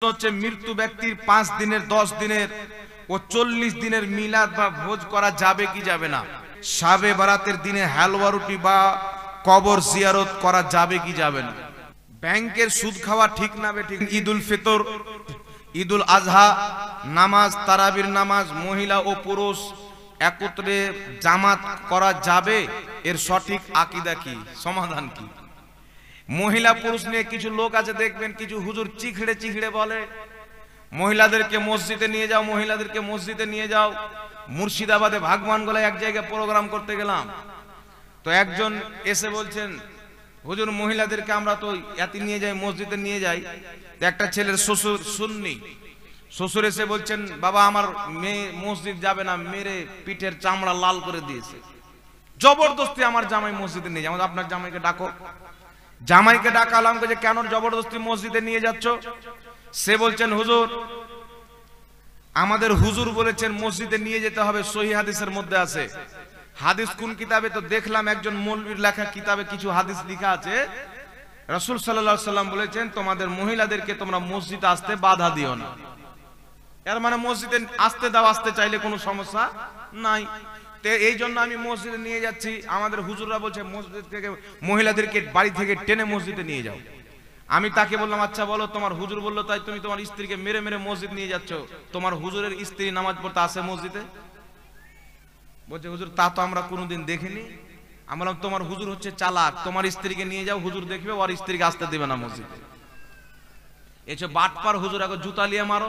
হচ্ছে মৃত্যু ব্যক্তির 5 দিনের 10 দিনের ও 40 দিনের মিলাদ বা ভোজ করা যাবে কি যাবে না? শাবে বারাতের দিনে হালুয়া রুটি বা কবর জিয়ারত করা যাবে কি যাবে না? ব্যাংকের সুদ খাওয়া ঠিক না বেঠিক? ঈদুল ফিতর, ঈদুল আজহা, নামাজ, তারাবির নামাজ মহিলা ও পুরুষ একত্রে জামাত করা যাবে? এর সঠিক আকীদা কি, সমাধান কি? মহিলা পুরুষ নিয়ে কিছু লোক আছে দেখবেন, কিছু হুজুর চিখড়ে চিখড়ে বলে মহিলাদেরকে মসজিদে নিয়ে যাও, মহিলাদেরকে মসজিদে নিয়ে যাও। মুর্শিদাবাদে ভাগবান গলায় এক জায়গায় প্রোগ্রাম করতে গেলাম, তো একজন এসে বলছেন হুজুর মহিলাদেরকে আমরা তো এতি নিয়ে যাই, মসজিদে নিয়ে যাই। একটা ছেলের শ্বশুর সুন্নি, শ্বশুর এসে বলছেন বাবা আমার মেয়ে মসজিদ যাবে না, মেরে পিঠের চামড়া লাল করে দিয়েছে, জবরদস্তি আমার জামাই মসজিদে নিয়ে যাও। আপনার জামাইকে ডাকো। জামাইকে ডাকালাম, যে কেন জবরদস্তি মসজিদে নিয়ে যাচ্ছ? সে বলছেন হুজুর আমাদের হুজুর বলেছেন মসজিদে নিয়ে যেতে হবে, সহিহ হাদিসের মধ্যে আছে। হাদিস কোন কিতাবে? তো দেখলাম একজন মৌলবীর লেখা কিতাবে কিছু হাদিস লেখা আছে, রাসূল সাল্লাল্লাহু আলাইহি সাল্লাম বলেছেন তোমাদের মহিলাদেরকে তোমরা মসজিদে আসতে বাধা দিও না। এর মানে মসজিদে আসতে দাও, আসতে চাইলে কোনো সমস্যা নাই। এই জন্য আমি মসজিদে নিয়ে যাচ্ছি। আমাদের হুজুররা বলছে মসজিদ থেকে মহিলাদেরকে বাড়ি থেকে টেনে মসজিদে নিয়ে যাও। আমি তাকে বললাম আচ্ছা বলো, তোমার হুজুর বললো তাই তুমি তোমার স্ত্রীকে মেরে মেরে মসজিদ নিয়ে যাচ্ছ, তোমার হুজুরের স্ত্রী নামাজ পড়তে আসে মসজিদে? বলছে হুজুর তা তো আমরা কোনোদিন দেখিনি। আমি বললাম তোমার হুজুর হচ্ছে চালাক, তোমার স্ত্রীকে নিয়ে যাও, হুজুর দেখবে ওর স্ত্রীকে আসতে দেবে না মসজিদে। এসে বাটপার হুজুর আগে জুতা লিয়ে মারো।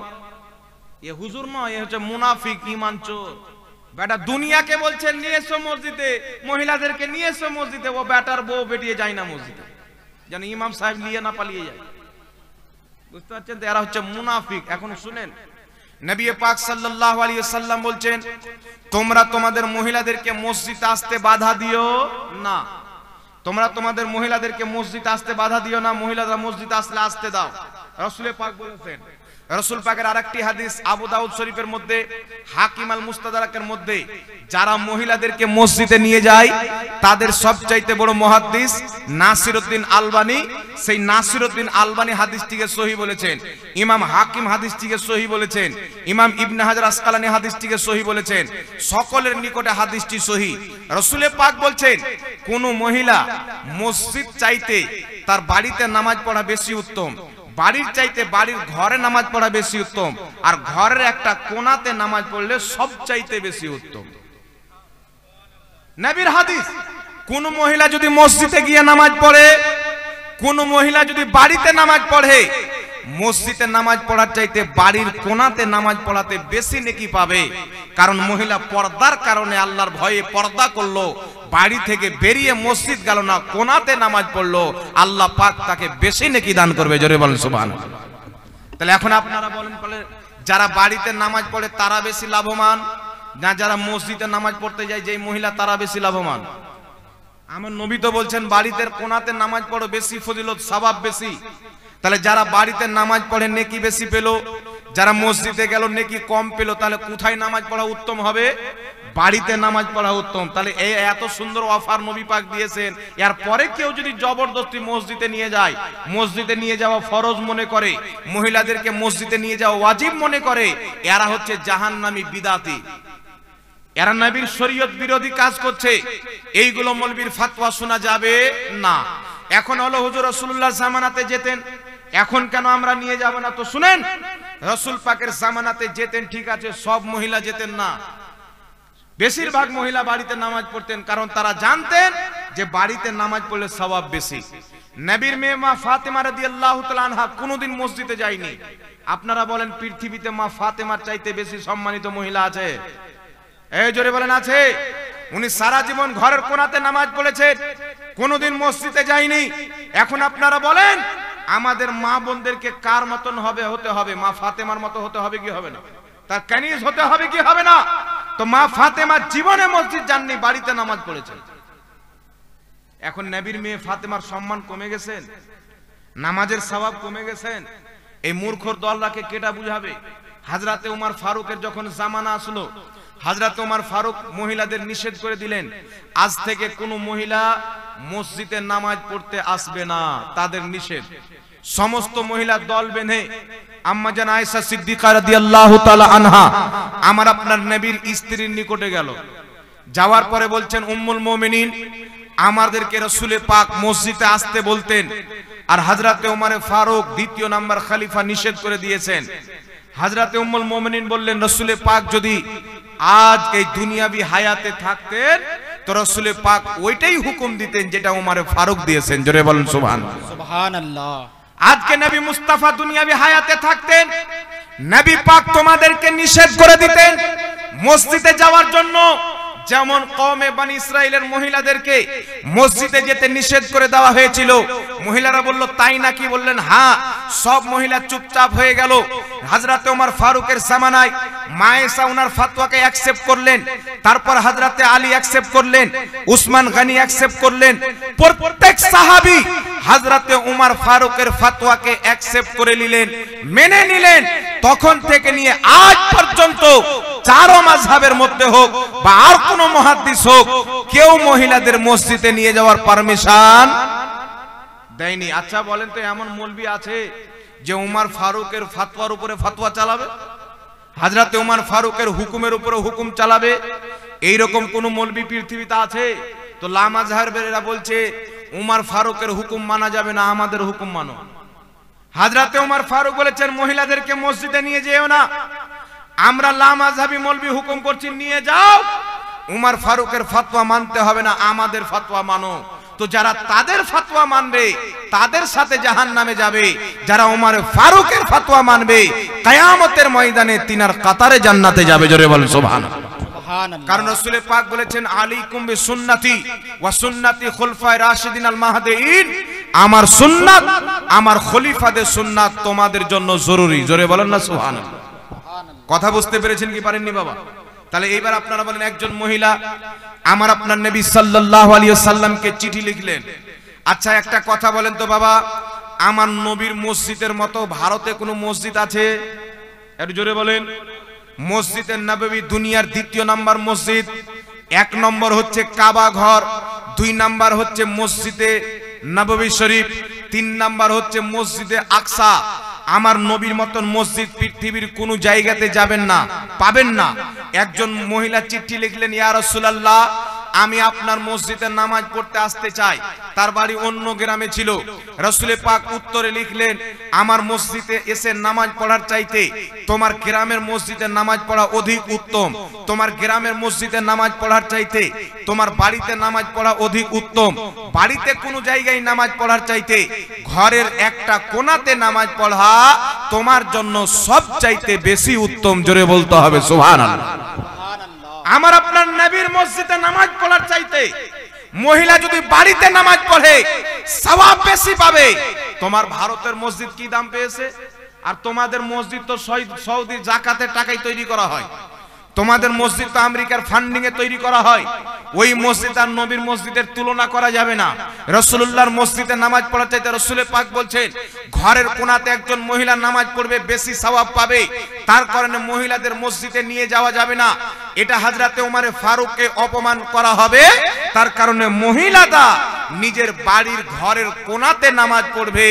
এ হুজুর নয়, এ হচ্ছে মুনাফিক, ঈমান চোর। বেটা দুনিয়াকে বলছেন নিয়ে এসো মসজিদে, মহিলাদেরকে নিয়ে এসো মসজিদে, ও বেটার বউ বেটিয়ে যায় না মসজিদে, যেন ইমাম সাহেব নিয়ে না পালিয়ে যায়। বুঝতে পারছেন তো? এরা হচ্ছে মুনাফিক। এখন শুনেন, নবী পাক সাল্লাল্লাহু আলাইহি ওয়াসাল্লাম বলছেন তোমরা তোমাদের মহিলাদেরকে মসজিদে আসতে বাধা দিও না। তোমরা তোমাদের মহিলাদেরকে মসজিদে আসতে বাধা দিও না, মহিলারা মসজিদে আসলে আসতে দাও। রাসূল পাক বলেছেন। রাসূল পাকের আরেকটি হাদিস আবু দাউদ শরীফের মধ্যে, হাকিম আল মুস্তাদরাকের মধ্যে, যারা মহিলাদেরকে মসজিদে নিয়ে যায় তাদের সবচাইতে বড় মুহাদ্দিস নাসিরউদ্দিন আলবানী। সেই নাসিরউদ্দিন আলবানী হাদিসটিকে সহিহ বলেছেন, ইমাম হাকিম হাদিসটিকে সহিহ বলেছেন, ইমাম ইবনে হাজার আসকালানী হাদিসটিকে সহিহ বলেছেন। সকলের নিকটে হাদিসটি সহিহ। রাসূল পাক বলছেন কোন মহিলা মসজিদ চাইতে তার বাড়িতে নামাজ পড়া বেশি উত্তম, বাড়ির চাইতে বাড়ির ঘরে নামাজ পড়া বেশি উত্তম, আর ঘরের একটা কোণাতে নামাজ পড়লে সব চাইতে বেশি উত্তম। নবীর হাদিস। কোন মহিলা যদি মসজিদে গিয়ে নামাজ পড়ে, কোন মহিলা যদি বাড়িতে নামাজ পড়ে, মসজিদে নামাজ পড়ার চাইতে বাড়ির কোণাতে নামাজ পড়াতে বেশি নেকি পাবে। কারণ মহিলা পর্দার কারণে আল্লাহর ভয়ে পর্দা করলো, বাড়ি থেকে বেরিয়ে মসজিদ গেল না, কোণাতে নামাজ পড়লো, আল্লাহ পাক তাকে বেশি নেকি দান করবে। জোরে বলেন সুবহানাল্লাহ। তাহলে এখন আপনারা বলেন যারা বাড়িতে নামাজ পড়ে তারা বেশি লাভবান না যারা মসজিদে নামাজ পড়তে যায় যেই মহিলা তারা বেশি লাভবান? আমার নবী তো বলছেন বাড়িতে কোণাতে নামাজ পড়ো, বেশি ফজিলত, সওয়াব বেশি। তাহলে যারা বাড়িতে নামাজ পড়ে নেকি বেশি পেল, যারা মসজিদে গেল নেকি কম পেল। তাহলে কোথায় নামাজ পড়া উত্তম হবে? বাড়িতে নামাজ পড়া উত্তম। তাহলে এই এত সুন্দর অফার নবী পাক দিয়েছেন, এর পরে কেউ যদি জবরদস্তি মসজিদে নিয়ে যায়, মসজিদে নিয়ে যাওয়া ফরজ মনে করে, মহিলাদেরকে মসজিদে নিয়ে যাওয়া ওয়াজিব মনে করে, এরা হচ্ছে জাহান্নামী বিদাতি, এরা নবীর শরীয়ত বিরোধী কাজ করছে। এইগুলো মৌলবীর ফতোয়া শোনা যাবে না। এখন হলো হুজুর রাসূলুল্লাহ জামানাতে যেতেন, এখন কেন আমরা নিয়ে যাব না? তো শুনেন, রাসূল পাকের জামানাতে যেতেন ঠিক আছে, সব মহিলা যেতেন না, বেশিরভাগ মহিলা বাড়িতে নামাজ পড়তেন, কারণ তারা জানতেন যে বাড়িতে নামাজ পড়লে সওয়াব বেশি। নবীর মেয়ে মা ফাতেমা রাদিয়াল্লাহু তাআলা আনহা কোনোদিন মসজিদে যায়নি। আপনারা বলেন পৃথিবীতে মা ফাতেমার চাইতে বেশি সম্মানিত মহিলা আছে? এই জোরে বলেন আছে? উনি সারা জীবন ঘরের কোণাতে নামাজ পড়েছেন, কোনোদিন মসজিদে যায়নি। এখন আপনারা বলেন আমাদের মা বোনদেরকে কার মতন হতে হবে? মা ফাতেমার মতো হতে হবে কি হবে না? তার কানিজ হতে হবে কি হবে না? তো মা ফাতেমা জীবনে মসজিদ যাননি, বাড়িতে নামাজ পড়েছেন। এখন নবীর মেয়ে ফাতেমার সম্মান কমে গেছেন, নামাজের সওয়াব কমে গেছেন। এই মূর্খর দলরাকে কেটা বুঝাবে? হযরতে ওমর ফারুকের যখন জামানা আসলো, হযরতে ওমর ফারুক মহিলাদের নিষেধ করে দিলেন, আজ থেকে কোনো মহিলা মসজিদে নামাজ পড়তে আসবে না, তাদের নিষেধ। সমস্ত মহিলা দল বেঁধে আম্মা জান আয়েশা সিদ্দিকা রাদিয়াল্লাহু তাআলা আনহা আমার আপনার নবীর স্ত্রীর নিকটে গেল। যাওয়ার পরে বলছেন, উম্মুল মুমিনিন, আমাদেরকে রাসূলে পাক মসজিদে আসতে বলতেন, আর হযরতে ওমর ফারুক দ্বিতীয় নাম্বার খলিফা নিষেধ করে দিয়েছেন। হযরতে উম্মুল মুমিনিন বললেন, রাসূলে পাক যদি আজ এই দুনিয়াবি হায়াতে থাকতেন তো রাসূলে পাক ওইটাই হুকুম দিতেন যেটা ওমর ফারুক দিয়েছেন। জোরে বলুন সুবহানাল্লাহ। সুবহানাল্লাহ। আজকে নবী মুস্তাফা দুনিয়াবি হায়াতে থাকতেন, নবী পাক তোমাদেরকে নিষেধ করে দিতেন মসজিদে যাওয়ার জন্য। যেমন কওমে বনি ইসরাইলের মহিলাদেরকে মসজিদে যেতে নিষেধ করে দেওয়া হয়েছিল। মহিলারা বলল, তাই নাকি? বললেন, হ্যাঁ। সব মহিলা চুপচাপ হয়ে গেল। হযরতে ওমর ফারুকের জামানায় মা আয়েশা ওনার ফতোয়াকে অ্যাকসেপ্ট করলেন, তারপর হযরতে আলী অ্যাকসেপ্ট করলেন, উসমান গনি অ্যাকসেপ্ট করলেন। প্রত্যেক সাহাবী হযরতে ওমর ফারুকের ফতোয়াকে অ্যাকসেপ্ট করে নিলেন, মেনে নিলেন। তখন থেকে নিয়ে আজ পর্যন্ত চারো মাযহাবের মধ্যে হোক বা আর কোন মুহাদ্দিস হোক, কেউ মহিলাদের মসজিদে নিয়ে যাওয়ার পারমিশন দেয়নি। আচ্ছা বলেন তো, এমন মৌলবি আছে যে ওমর ফারুকের ফতোয়ার উপরে ফতোয়া চালাবে, হযরতে ওমর ফারুকের হুকুমের উপরে হুকুম চালাবে? এইরকম কোন মৌলবি পৃথিবীতে আছে? তো লা মাযহাবেরা বলছে ওমর ফারুকের হুকুম মানা যাবে না, আমাদের হুকুম মানো। হযরতে ওমর ফারুক বলেছেন, মহিলাদেরকে মসজিদে নিয়ে যেও না। আমরা লা মাযহাবী মৌলবি হুকুম করছি, নিয়ে যাও। ওমর ফারুকের ফতোয়া মানতে হবে না, আমাদের ফতোয়া মানো। তো যারা তাদের ফতোয়া মানবে তাদের সাথে জাহান্নামে যাবে, যারা ওমর ফারুকের ফতোয়া মানবে কিয়ামতের ময়দানে তিনার কাতারে জান্নাতে যাবে। জোরে বলেন সুবহানাল্লাহ। কারণ রাসূল পাক বলেছেন, আলাইকুম বিসুন্নতি ওয়া সুন্নতি খুলফায়ে রাশিদিন আল মাহদিয়িন, আমার সুন্নাত আমার খলিফাদের সুন্নাত তোমাদের জন্য জরুরি। জোরে বলেন না সুবহানাল্লাহ। কথা বুঝতে পেরেছেন কি পারেননি বাবা? তাহলে এইবার আপনারা বলেন, একজন মহিলা আমার আপনার নবী সাল্লাল্লাহু আলাইহি ওয়াসাল্লামকে চিঠি লিখলেন। আচ্ছা একটা কথা বলেন তো বাবা, আমার নবীর মসজিদের মতো ভারতে কোনো মসজিদ আছে? একটু জোরে বলেন। মসজিদে নববী দুনিয়ার দ্বিতীয় নাম্বার মসজিদ। এক নম্বর হচ্ছে কাবা ঘর, দুই নাম্বার হচ্ছে মসজিদে নববী শরীফ, তিন নাম্বার হচ্ছে মসজিদে আকসা। আমার নবীর মতন মসজিদ পৃথিবীর কোন জায়গাতে যাবেন না, পাবেন না। একজন মহিলা চিঠি লিখলেন, ইয়া রাসূলুল্লাহ, আমি আপনার মসজিদে নামাজ পড়তে আসতে চাই। তার বাড়ি অন্য গ্রামে ছিল। রাসূল পাক উত্তরে লিখলেন, আমার মসজিদে এসে নামাজ পড়ার চাইতে তোমার গ্রামের মসজিদে নামাজ পড়া অধিক উত্তম। তোমার গ্রামের মসজিদে নামাজ পড়ার চাইতে তোমার বাড়িতে নামাজ পড়া অধিক উত্তম। বাড়িতে কোনো জায়গায় নামাজ পড়ার চাইতে ঘরের একটা কোণাতে নামাজ পড়া তোমার জন্য সবচাইতে বেশি উত্তম। জোরে বলতে হবে সুবহানাল্লাহ। আমার আপনার নবীর মসজিদে নামাজ পড়ার চাইতে মহিলা যদি বাড়িতে নামাজ পড়ে সওয়াব বেশি পাবে। তোমার ভারতের মসজিদ কি দাম পেয়েছে? আর তোমাদের মসজিদ তো সৌদি যাকাতের টাকায় তৈরি করা হয়। তোমাদের মসজিদ তো আমেরিকার ফান্ডিং এ তৈরি করা হয়। ওই মসজিদ আর নবীর মসজিদের তুলনা করা যাবে না। রাসূলুল্লাহর মসজিদে নামাজ পড়ার চাইতে রাসূল পাক বলছেন, ঘরের কোণাতে একজন মহিলা নামাজ পড়বে বেশি সওয়াব পাবে। তার কারণে মহিলাদের মসজিদে নিয়ে যাওয়া যাবে না। এটা হযরতে ওমর ফারুককে অপমান করা হবে। তার কারণে মহিলারা নিজের বাড়ির ঘরের কোণাতে নামাজ পড়বে,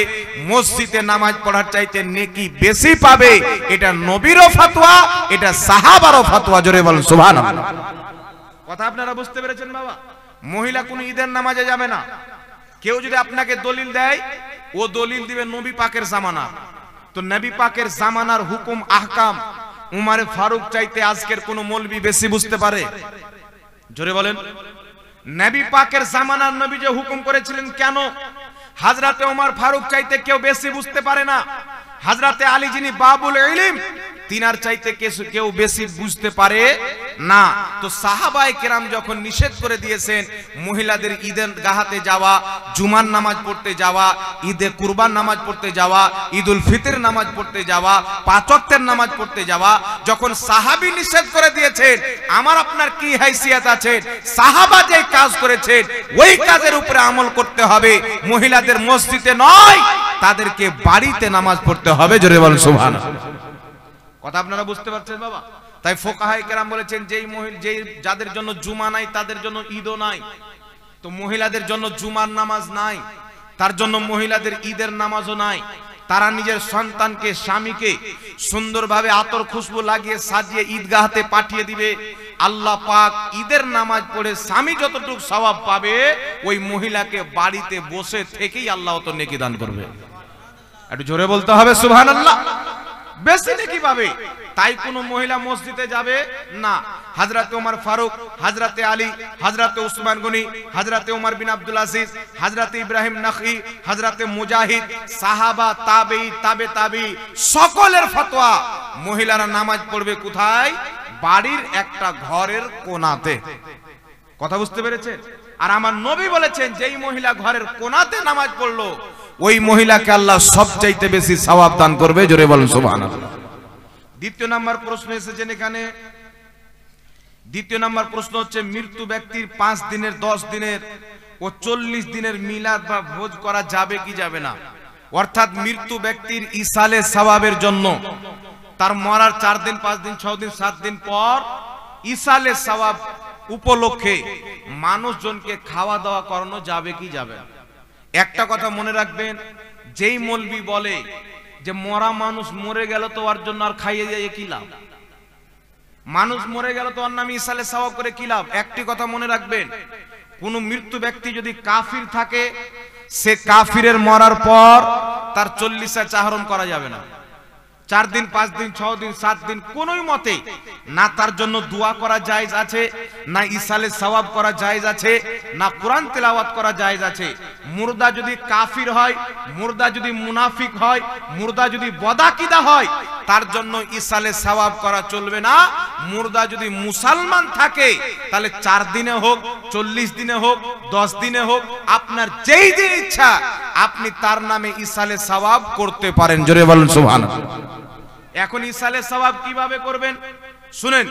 মসজিদে নামাজ পড়ার চাইতে নেকি বেশি পাবে। এটা নবীরও ফতোয়া, এটা সাহাবারও ফতোয়া। জোরে বলেন সুবহানাল্লাহ। কথা আপনারা বুঝতে পেরেছেন বাবা? মহিলা কোন ঈদের নামাজে যাবে না। কেউ যদি আপনাকে দলিল দেয়, ও দলিল দিবে নবী পাকের জামানা। তো নবী পাকের জামানার হুকুম আহকাম উমর ফারুক চাইতে আজকের কোন মৌলবি বেশি বুঝতে পারে? জোরে বলেন। নবী পাকের জামানার নবী যে হুকুম করেছিলেন, কেন হযরতে ওমর ফারুক চাইতে কেউ বেশি বুঝতে পারে না? হযরতে আলী যিনি বাবুল ইলম, তিনার চাইতে কেউ বেশি বুঝতে পারে না। তো সাহাবায়ে কেরাম যখন নিষেধ করে দিয়েছেন মহিলাদের ঈদের গাহাতে যাওয়া, জুমার নামাজ পড়তে যাওয়া, ঈদে কুরবান নামাজ পড়তে যাওয়া, ঈদুল ফিতর নামাজ পড়তে যাওয়া, পাঁচ ওয়াক্তের নামাজ পড়তে যাওয়া, যখন সাহাবী নিষেধ করে দিয়েছেন, আমার আপনার কি হাইসিয়ত আছে? সাহাবা যে কাজ করেছেন ওই কাজের উপরে আমল করতে হবে। মহিলাদের মসজিদে নয়, তাদেরকে বাড়িতে নামাজ পড়তে হবে। জোরে বলেন সুবহানাল্লাহ। কথা আপনারা বুঝতে পারছেন বাবা? তাই ফুকাহায়ে কেরাম বলেছেন, যাদের জন্য জুমা নাই তাদের জন্য ঈদও নাই। তো মহিলাদের জন্য জুমার নামাজ নাই, তার জন্য মহিলাদের ঈদের নামাজও নাই। তারা নিজের সন্তানকে, স্বামীকে সুন্দরভাবে আতর খুশবু লাগিয়ে সাজিয়ে ঈদগাহতে পাঠিয়ে দিবে। আল্লাহ পাক ঈদের নামাজ পড়ে স্বামী যতটুকু সওয়াব পাবে, ওই মহিলাকে বাড়িতে বসে থেকেই আল্লাহ তো নেকি দান করবে। একটু জোরে বলতে হবে সুবহানাল্লাহ। বেশি নেকি পাবে। তাই কোন মহিলা মসজিদে যাবে না। হযরতে ওমর ফারুক, হযরতে আলী, হযরতে উসমান গনি, হযরতে ওমর বিন আব্দুল আজিজ, হযরতে ইব্রাহিম নখী, হযরতে মুজাহিদ, সাহাবা, তাবেঈ, তাবে তাবি, সকলের ফতোয়া মহিলারা নামাজ পড়বে কোথায়? বাড়ির একটা ঘরের কোণাতে। কথা বুঝতে পেরেছেন? আর আমার নবী বলেছেন, যেই মহিলা ঘরের কোণাতে নামাজ পড়লো, ওই মহিলাকে আল্লাহ সবচাইতে বেশি সওয়াব দান করবে। জোরে বলুন সুবহানাল্লাহ। দ্বিতীয় নাম্বার প্রশ্ন এসেছেন এখানে। দ্বিতীয় নাম্বার প্রশ্ন হচ্ছে, মৃত্যু ব্যক্তির 5 দিনের, 10 দিনের ও 40 দিনের মিলাদ বা ভোজ করা যাবে কি যাবে না? অর্থাৎ মৃত্যু ব্যক্তির ইসালে সওয়াবের জন্য তার মরার 4 দিন, 5 দিন, 6 দিন, 7 দিন পর ইসালে সওয়াব উপলক্ষে মানুষজনকে খাওয়া দাওয়া করানো যাবে কি যাবে না? একটা কথা মনে রাখবেন, যেই মৌলবি বলে যে মরা মানুষ মরে গেল তো ওর জন্য আর খাইয়ে দিয়ে কি লাভ, মানুষ মরে গেল তো ওর নামে ইসালে সওয়াব করে কি লাভ, একটি কথা মনে রাখবেন, কোন মৃত্যু ব্যক্তি যদি কাফির থাকে, সে কাফিরের মরার পর তার 40 চাহরম করা যাবে না। 4 দিন, 5 দিন, 6 দিন, 7 দিন কোনোই মতে না তার জন্য দোয়া করা জায়েজ আছে, না ইসালে সওয়াব করা জায়েজ আছে, না কোরআন তেলাওয়াত করা জায়েজ আছে। মুর্দা যদি কাফির হয়, মুর্দা যদি মুনাফিক হয়, মুর্দা যদি বদাকিদা হয়, তার জন্য ইসালে সওয়াব করা চলবে না। মুর্দা যদি মুসলমান থাকে, তাহলে 4 দিনে হোক, 40 দিনে হোক, 10 দিনে হোক, আপনার যেই দিন ইচ্ছা আপনি তার নামে ইসালে সওয়াব করতে পারেন। জোরে বলুন সুবহানাল্লাহ। এখন ইসালে সওয়াব কিভাবে করবেন শুনেন।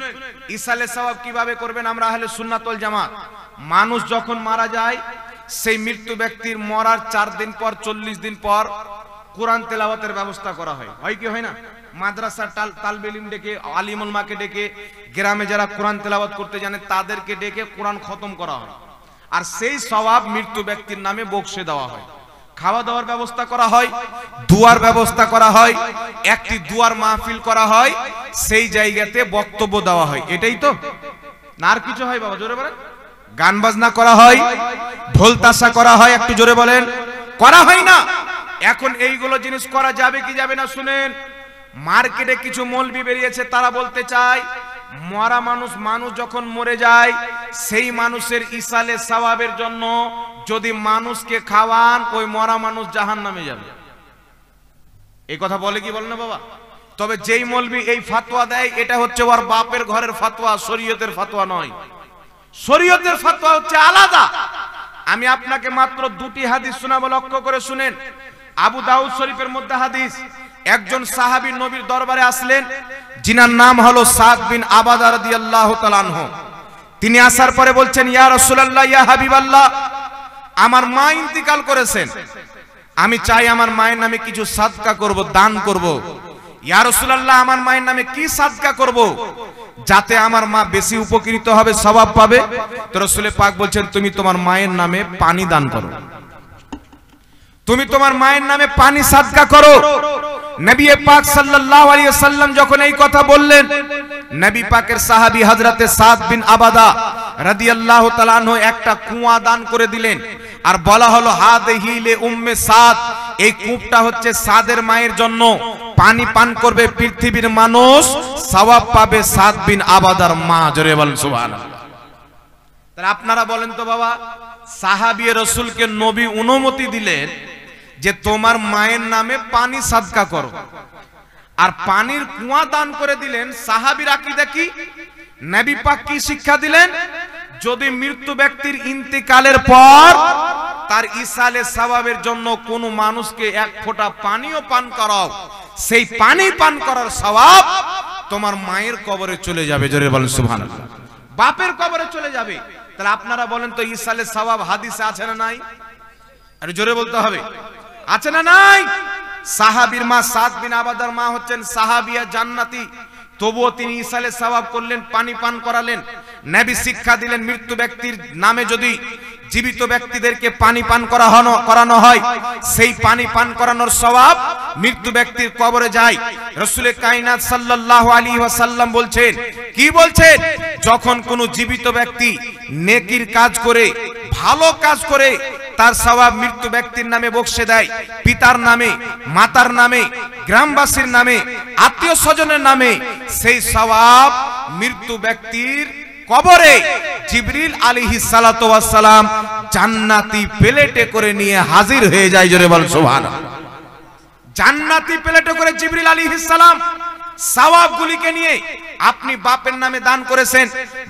ইসালে সওয়াব কিভাবে করবেন? আমরা আহলে সুন্নাত ওয়াল জামাত, মানুষ যখন মারা যায়, সেই মৃত্যু ব্যক্তির মরার 4 দিন পর, 40 দিন পর কোরআন তেলাওয়াতের ব্যবস্থা করা হয়। হয় কি হয় না? মাদ্রাসা তালবে ইলম ডেকে, আলিম উলমাকে ডেকে, গ্রামে যারা কোরআন তেলাওয়াত করতে জানে তাদেরকে ডেকে কোরআন খতম করা হয়। আর সেই সওয়াব মৃত্যু ব্যক্তির নামে বকশে দেওয়া হয়। খাওয়া দাওয়ার ব্যবস্থা করা হয়, দুয়ার ব্যবস্থা করা হয়, একটি দুয়ার মাহফিল করা হয়, সেই জায়গাতে বক্তব্য দেওয়া হয়। এটাই তো না? আর কিছু হয় বাবা? জোরে বলেন। গান বাজনা করা হয়, ঢোল তাশা করা হয়, একটু জোরে বলেন। করা হয় না? এখন এইগুলো জিনিস করা যাবে কি যাবে না শুনেন। মার্কেটে কিছু মৌলবি বেরিয়েছে, তারা বলতে চায় মরা মানুষ যখন মরে যায়, সেই মানুষের ইসালে সওয়াবের জন্য যদি মানুষকে খাওয়ান, ওই মরা মানুষ জাহান্নামে যাবে। এই কথা বলে কি বলে না বাবা? তবে যেই মৌলবি এই ফতোয়া দেয়, এটা হচ্ছে ওর বাপের ঘরের ফতোয়া, শরীয়তের ফতোয়া নয়। শরীয়তের ফতোয়া হচ্ছে আলাদা। আমি আপনাকে মাত্র 2টি হাদিস শোনাবো, লক্ষ্য করে শুনেন। আবু দাউদ শরীফের মধ্যে হাদিস, একজন সাহাবী নবীর দরবারে আসলেন, যিনার নাম হলো সাদ বিন আবাদা রাদিয়াল্লাহু তাআলা আনহু। তিনি আসার পরে বলছেন, ইয়া রাসূলুল্লাহ, ইয়া হাবিবাল্লাহ, আমার মা ইন্তিকাল করেছেন, আমি চাই আমার মায়ের নামে কিছু সাদকা করব, দান করব। ইয়া রাসূলুল্লাহ, আমার মায়ের নামে কি সাদকা করব যাতে আমার মা বেশি উপকৃত হবে, সওয়াব পাবে? তো রাসূল পাক বলছেন, তুমি তোমার মায়ের নামে পানি দান করো, তুমি তোমার মায়ের নামে পানি সাদকা করো। নবী পাক সাল্লাল্লাহু আলাইহি ওয়াসাল্লাম যখন এই কথা বললেন, নবী পাকের সাহাবী হযরতে সাদ বিন আবাদা রাদিয়াল্লাহু তাআলা আনহু একটা কুয়া দান করে দিলেন, আর বলা হলো হাদিহি লি উম্মে সাদ, এই কূপটা হচ্ছে সাদের মায়ের জন্য, পানি পান করবে পৃথিবীর মানুষ, সওয়াব পাবে সাদ বিন আবাদার মা। জোরে বলেন সুবহানাল্লাহ। তাহলে আপনারা বলেন তো বাবা, সাহাবী রাসূলকে নবী অনুমতি দিলেন যে তোমার মায়ের নামে পানি সাদকা করো, আর পানির কুয়া দান করে দিলেন। সাহাবীর আকীদা কি? নবী পাক কি শিক্ষা দিলেন? যদি মৃত্যু ব্যক্তির ইন্তেকালের পর তার ইসালে সওয়াবের জন্য কোন মানুষকে 1 ফোঁটা পানিও পান করাও, সেই পানি পান করার সওয়াব তোমার মায়ের কবরে চলে যাবে। জোরে বলেন সুবহানাল্লাহ। বাপের কবরে চলে যাবে। তাহলে আপনারা বলেন তো ইসালে সওয়াব হাদিসে আছে না নাই? আরে জোরে বলতে হবে, আছে না নাই? সাহাবীর মা সাদ বিন আবাদার মা হচ্ছেন সাহাবিয়া জান্নাতি, তবুও তিনি ইসালে সওয়াব করলেন, পানি পান করালেন। নবী শিক্ষা দিলেন মৃত্যু ব্যক্তির নামে যদি জীবিত ব্যক্তিদেরকে পানি পান করানো হয়, সেই পানি পান করানোর সওয়াব মৃত্যু ব্যক্তির কবরে যায়। রাসূল কায়নাত সাল্লাল্লাহু আলাইহি ওয়াসাল্লাম বলছেন, কি বলছেন? যখন কোনো জীবিত ব্যক্তি নেকির কাজ করে, ভালো কাজ করে, তার সওয়াব মৃত্যু ব্যক্তির নামে বকশে দেয়, পিতার নামে, মাতার নামে, গ্রামবাসীর নামে, আত্মীয় স্বজনের নামে, সেই সওয়াব মৃত্যু ব্যক্তির কবরে জিবরিল আলাইহিস সালাতু ওয়াস সালাম জান্নাতি প্লেটে করে নিয়ে হাজির হয়ে যায়। জোরে বল সুবহানাল্লাহ। জান্নাতি প্লেটে করে জিবরিল আলাইহিস সালাম সওয়াবগুলিকে নিয়ে, আপনি বাপের নামে দান করেছেন,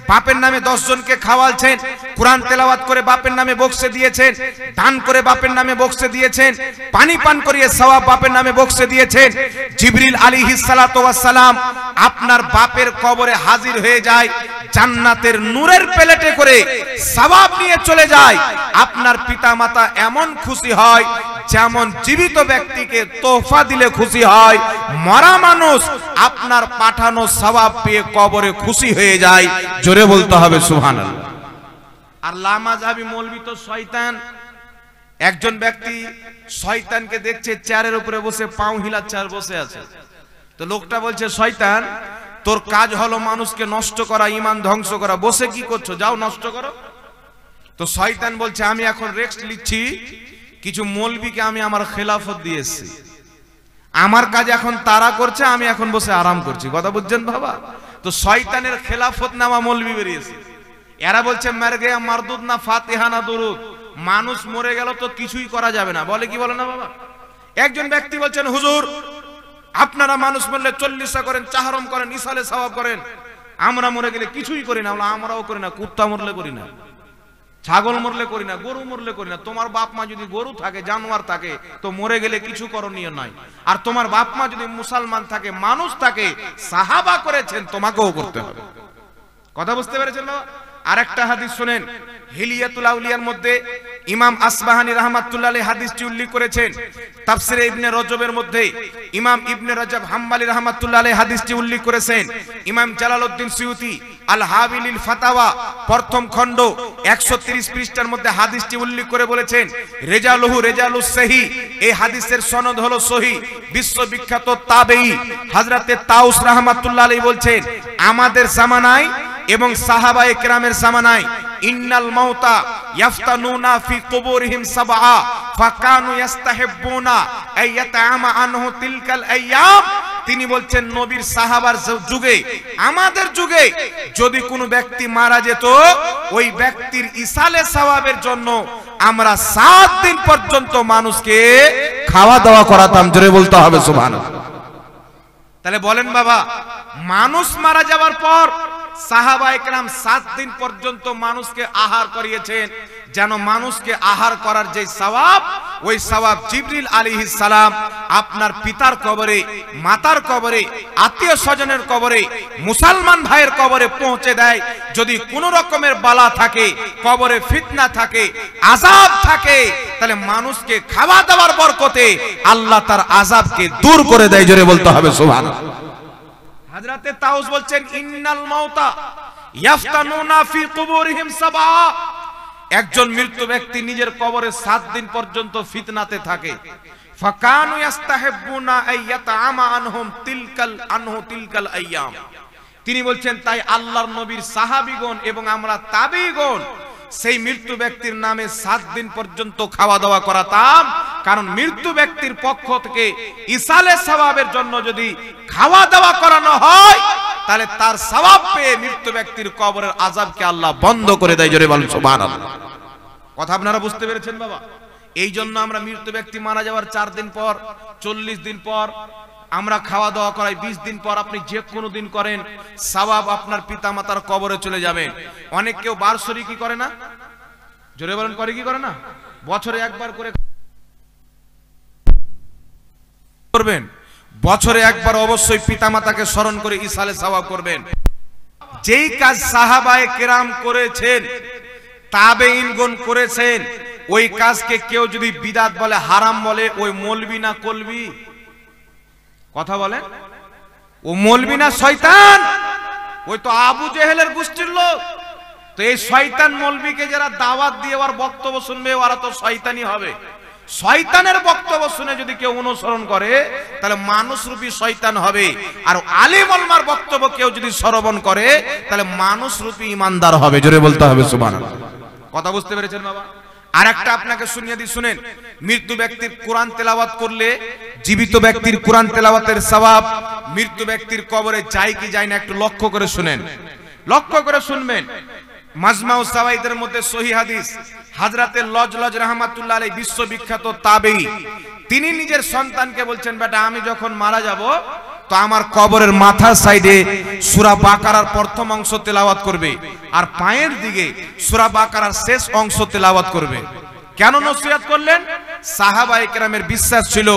বাপের নামে 10 জনকে খাওয়ালছেন, কোরআন তেলাওয়াত করে বাপের নামে বকশে দিয়েছেন, দান করে বাপের নামে বকশে দিয়েছেন, পানি পান করিয়ে সওয়াব বাপের নামে বকশে দিয়েছেন, জিবরিল আলাইহিস সালাতু ওয়াস সালাম আপনার বাপের কবরে হাজির হয়ে যায়, জান্নাতের নূরের প্লেটে করে সওয়াব নিয়ে চলে যায়। আপনার পিতামাতা এমন খুশি হয় যেমন জীবিত ব্যক্তিকে তোহফা দিলে খুশি হয়, মরা মানুষ আপনার পাঠানো সওয়াব পেয়ে কবরে খুশি হয়ে যায়। জোরে বলতে হবে সুবহানাল্লাহ। আর লামাযহাবী মৌলবি তো শয়তান। একজন ব্যক্তি শয়তানকে দেখছে চেয়ারের উপরে বসে, পাও হিলাচ্ছে আর বসে আছে। তো লোকটা বলছে, শয়তান তোর কাজ হলো মানুষকে নষ্ট করা, ঈমান ধ্বংস করা, বসে কি করছো, যাও নষ্ট করো। তো শয়তান বলছে, আমি এখন রেস্ট নিচ্ছি, কিছু মৌলবিকে আমি আমার খেলাফত দিয়েছি, আমার কাজ এখন তারা করছে, আমি এখন বসে আরাম করছি। কথা বুঝছেন বাবা? তো শয়তানের খেলাফত নামা মৌলবি বেরিয়েছে। এরা বলছে মার গয়া মারদুদ না ফাতিহা না দুরুদ, মানুষ মরে গেল তো কিছুই করা যাবে না, বলে কি বলে না বাবা? একজন ব্যক্তি বলছেন, হুজুর আপনারা মানুষ মরলে 40 করেন, চাহরম করেন, ইসালে সওয়াব করেন, আমরা মরে গেলে কিছুই করি না। আমরাও করি না, কুত্তা মরলে করি না, ছাগল মরলে করি না, গরু মরলে করি না। তোমার বাপ মা যদি গরু থাকে, জানোয়ার থাকে, তো মরে গেলে কিছু করণীয় নাই। আর তোমার বাপ মা যদি মুসলমান থাকে, মানুষ থাকে, সাহাবা করেছেন, তোমাকেও করতে হবে। কথা বুঝতে পেরেছেন বাবা? আরেকটা হাদিস শুনেন, হিলিয়াতুল আউলিয়ার মধ্যে ইমাম আসবাহানি রাহমাতুল্লাহ আলাইহি হাদিসটি উল্লেখ করেছেন। তাফসিরে ইবনে রজবের মধ্যে ইমাম ইবনে রজব হাম্বলি রাহমাতুল্লাহ আলাইহি হাদিসটি উল্লেখ করেছেন। ইমাম জালালউদ্দিন সুয়ুতি আল হাবিলিল ফাতাওয়া প্রথম খণ্ড 130 পৃষ্ঠার মধ্যে হাদিসটি উল্লেখ করে বলেছেন, রেজালুহু রেজালুস সহি, এই হাদিসের সনদ হলো সহি। বিশ্ববিখ্যাত তাবেঈ হযরতে তাউস রাহমাতুল্লাহ আলাইহি বলছেন, আমাদের জামানায় এবং সাহাবায়ে কেরামের জামানায় ইন্নাল মাউতা ইয়াফতানুনা ফি কুবুরিহিম সাবআ ফাকানু ইস্তাহিব্বুনা আইয়াতাআমা আনহু তিলকাল আইয়াম। তিনি বলছেন, নবীর সাহাবার যুগে, আমাদের যুগে যদি কোনো ব্যক্তি মারা যেত, ওই ব্যক্তির ইসালে সওয়াবের জন্য আমরা 7 দিন পর্যন্ত মানুষকে খাওয়া দাওয়া করাতাম। জোরে বলতে হবে সুবহানাল্লাহ। তাহলে বলেন বাবা, মানুষ মারা যাওয়ার পর সাহাবায়ে কেরাম 7 দিন পর্যন্ত মানুষকে আহার করিয়েছেন, যেন মানুষকে আহার করার যে সওয়াব, ওই সওয়াব জিবরিল আলাইহিস সালাম আপনার পিতার কবরে, মাতার কবরে, আত্মীয় স্বজনের কবরে, মুসলমান ভাইয়ের কবরে পৌঁছে দেয়। যদি কোনো রকমের বালা থাকে, কবরে ফিতনা থাকে, আযাব থাকে, তাহলে মানুষকে খাওয়া দাওয়ার বরকতে আল্লাহ তার আযাবকে দূর করে দেয়। জোরে বলতে হবে সুবহানাল্লাহ। হযরতে তাউস বলছেন, ইন্নাল মাউতা ইয়াফতানুনা ফি কুবুরিহিম সাবআ, একজন মৃত্যু ব্যক্তি নিজের কবরে 7 দিন পর্যন্ত ফিতনাতে থাকে। ফাকানু ইস্তাহিব্বুনা আইয়াতাআমা আনহুম তিলকাল আইয়াম। তিনি বলছেন, তাই আল্লাহর নবীর সাহাবীগণ এবং আমরা তাবেঈগণ সেই মৃত্যু ব্যক্তির নামে 7 দিন পর্যন্ত খাওয়া দাওয়া করাতাম। কারণ মৃত্যু ব্যক্তির পক্ষ থেকে ইসালে সওয়াবের জন্য যদি খাওয়া দাওয়া করানো হয়, তাহলে তার সওয়াব পেয়ে মৃত্যু ব্যক্তির কবরের আযাবকে আল্লাহ বন্ধ করে দেয়। জোরে বলুন সুবহানাল্লাহ। কথা আপনারা বুঝতে পেরেছেন বাবা? এই জন্য আমরা মৃত্যু ব্যক্তি মারা যাওয়ার 4 দিন পর, 40 দিন পর আমরা খাওয়া দাওয়া করাই। 20 দিন পর আপনি যে কোনো দিন করেন, সওয়াব আপনার পিতা মাতার কবরে চলে যাবে। অনেক কেউ বার্ষরিকী করে না, জোরে বলেন, করে কি করে না? বছরে একবার করে করবেন, বছরে একবার অবশ্যই পিতা মাতাকে স্মরণ করে ইসালে সওয়াব করবেন। যেই কাজ সাহাবায়ে কেরাম করেছেন, তাবেঈনগণ করেছেন, ওই কাজকে কেউ যদি বিদআত বলে, হারাম বলে, ওই মৌলবি না কলবি? কথা বলেন, ও মৌলবি না শয়তান? ওই তো আবু জেহেলের গোষ্ঠীর লোক। তো এই শয়তান মৌলবীকে যারা দাওয়াত দিয়ে ওর বক্তব্য শুনবে ওরা তো শয়তানি হবে। শয়তানের বক্তব্য শুনে যদি কেউ অনুসরণ করে তাহলে মানুষরূপী শয়তান হবে। আর আলিম ওলামার বক্তব্য কেউ যদি শ্রবণ করে তাহলে মানুষরূপী ইমানদার হবে। জোরে বলতে হবে সুবহানাল্লাহ। কথা বুঝতে পেরেছেন বাবা? আর একটা আপনাকে শুনিয়ে দিই, শুনেন। মৃত্যু ব্যক্তির কোরআন তেলাওয়াত করলে জীবিত ব্যক্তির কোরআন তেলাওয়াতের সওয়াব মৃত্যু ব্যক্তির কবরে যায় কি যায় না একটু লক্ষ্য করে শুনেন, লক্ষ্য করে শুনবেন। মাজমাউ সাওয়াইদের মধ্যে সহিহ হাদিস, হযরতে লজ রাহমাতুল্লাহ আলাইহি বিশ্ববিখ্যাত তাবেঈ, তিনি নিজের সন্তানকে বলছেন, বেটা আমি যখন মারা যাব তো আমার কবরের মাথার সাইডে সূরা বাকারার প্রথম অংশ তেলাওয়াত করবে আর পায়ের দিকে সূরা বাকারার শেষ অংশ তেলাওয়াত করবে। কেন নসিহত করলেন? সাহাবায়ে কেরামের বিশ্বাস ছিল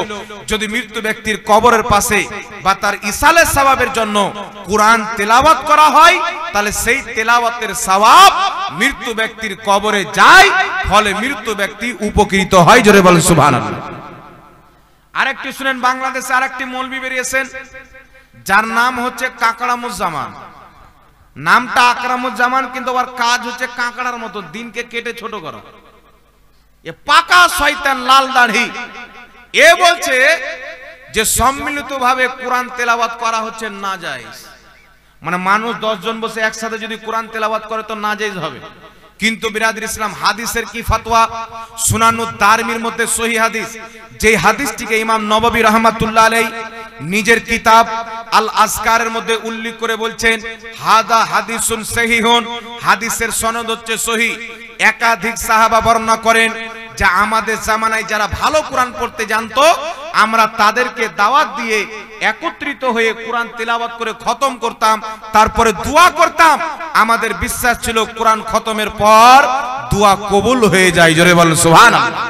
যদি মৃত্যু ব্যক্তির কবরের পাশে বা তার ইসালের সওয়াবের জন্য কোরআন তেলাওয়াত করা হয় তাহলে সেই তেলাওয়াতের সওয়াব মৃত্যু ব্যক্তির কবরে যায়, ফলে মৃত্যু ব্যক্তি উপকৃত হয়। জোরে বলেন সুবহানাল্লাহ। আরেকটি শুনেন, বাংলাদেশে আরেকটি মৌলবি বেরিয়েছেন যার নাম হচ্ছে কাকড়ামুজ্জামান। নামটা আকরামুজ্জামান, কিন্তু ওর কাজ হচ্ছে কাঁকড়ার মতো দিনকে কেটে ছোট করা। এ পাকা শয়তান, লাল দাড়ি। এ বলছে যে সম্মিলিতভাবে কোরআন তেলাওয়াত করা হচ্ছে নাজায়েজ, মানে মানুষ 10 জন বসে একসাথে যদি কোরআন তেলাওয়াত করে তো নাজায়েজ হবে। কিন্তু বিরাদর ইসলাম হাদিসের কি ফতোয়া? সুনানুদ দারমির মধ্যে সহিহ হাদিস, যে হাদিসটিকে ইমাম নববী রাহমাতুল্লাহ আলাইহি নিজের কিতাব আল আসকারের মধ্যে উল্লেখ করে বলছেন হাদা হাদিসুন সহিহুন, হাদিসের সনদ হচ্ছে সহিহ। একাধিক সাহাবা বর্ণনা করেন যে আমাদের জামানায় যারা ভালো কোরআন পড়তে জানতো আমরা তাদেরকে দাওয়াত দিয়ে একত্রিত হয়ে কোরআন তেলাওয়াত করে খতম করতাম, তারপরে দোয়া করতাম। আমাদের বিশ্বাস ছিল কোরআন খতমের পর দোয়া কবুল হয়ে যায়। জোরে বলেন সুবহানাল্লাহ।